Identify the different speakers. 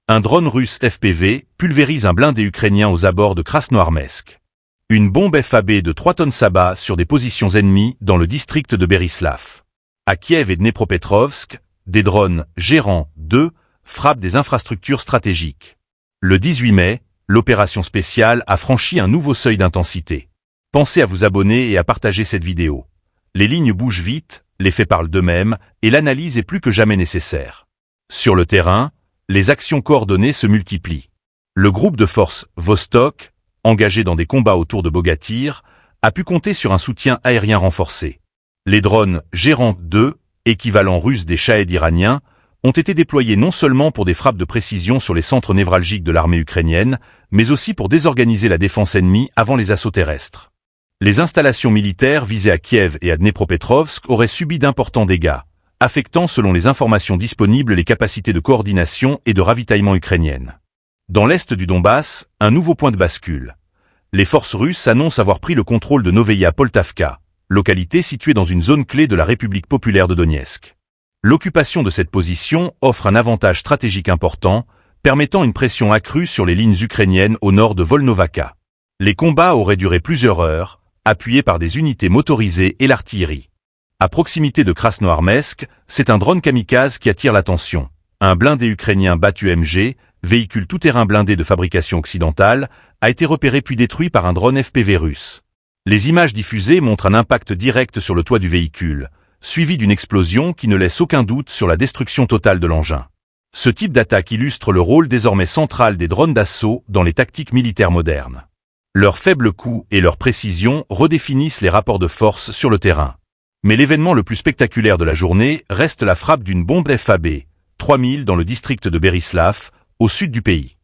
Speaker 1: Un drone russe FPV pulvérise un blindé ukrainien aux abords de Krasnoarmeysk. Une bombe FAB de 3 tonnes s'abat sur des positions ennemies dans le district de Berislav. À Kiev et Dnepropetrovsk, des drones Gérant 2 frappent des infrastructures stratégiques. Le 18 mai, l'opération spéciale a franchi un nouveau seuil d'intensité. Pensez à vous abonner et à partager cette vidéo. Les lignes bougent vite, les faits parlent d'eux-mêmes et l'analyse est plus que jamais nécessaire. Sur le terrain, les actions coordonnées se multiplient. Le groupe de forces Vostok, engagé dans des combats autour de Bogatyr, a pu compter sur un soutien aérien renforcé. Les drones Gérant 2, équivalent russe des Shahed iraniens, ont été déployés non seulement pour des frappes de précision sur les centres névralgiques de l'armée ukrainienne, mais aussi pour désorganiser la défense ennemie avant les assauts terrestres. Les installations militaires visées à Kiev et à Dnepropetrovsk auraient subi d'importants dégâts, affectant selon les informations disponibles les capacités de coordination et de ravitaillement ukrainiennes. Dans l'est du Donbass, un nouveau point de bascule. Les forces russes annoncent avoir pris le contrôle de Noveïa Poltavka, localité située dans une zone clé de la République populaire de Donetsk. L'occupation de cette position offre un avantage stratégique important, permettant une pression accrue sur les lignes ukrainiennes au nord de Volnovakha. Les combats auraient duré plusieurs heures, appuyés par des unités motorisées et l'artillerie. À proximité de Krasnoarmeysk, c'est un drone kamikaze qui attire l'attention. Un blindé ukrainien Batu-MG, véhicule tout-terrain blindé de fabrication occidentale, a été repéré puis détruit par un drone FPV russe. Les images diffusées montrent un impact direct sur le toit du véhicule, suivi d'une explosion qui ne laisse aucun doute sur la destruction totale de l'engin. Ce type d'attaque illustre le rôle désormais central des drones d'assaut dans les tactiques militaires modernes. Leur faible coût et leur précision redéfinissent les rapports de force sur le terrain. Mais l'événement le plus spectaculaire de la journée reste la frappe d'une bombe FAB, 3000 dans le district de Berislav, au sud du pays.